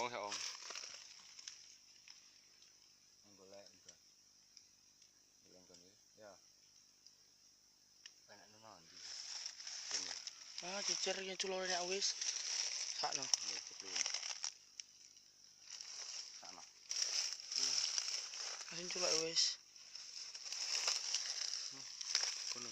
Ngomong ya Om. Golek juga. Bilang kan ya. Enak nang ndi. Ah, jejernya culurnya wis. Sakno. Sana. Asin culuk wis. Kono.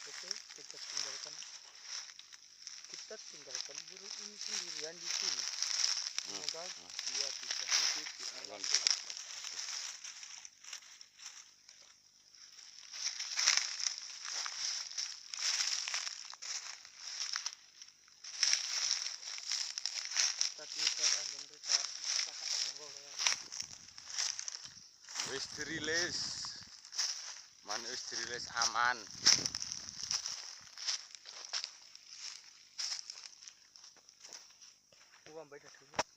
Oke, kita tinggalkan burung ini sendirian di sini. Semoga dia bisa hidup di alam. Tapi saya mereka kakak songgol ya. Wis dirilis. Man wis dirilis aman. Uang baik dulu.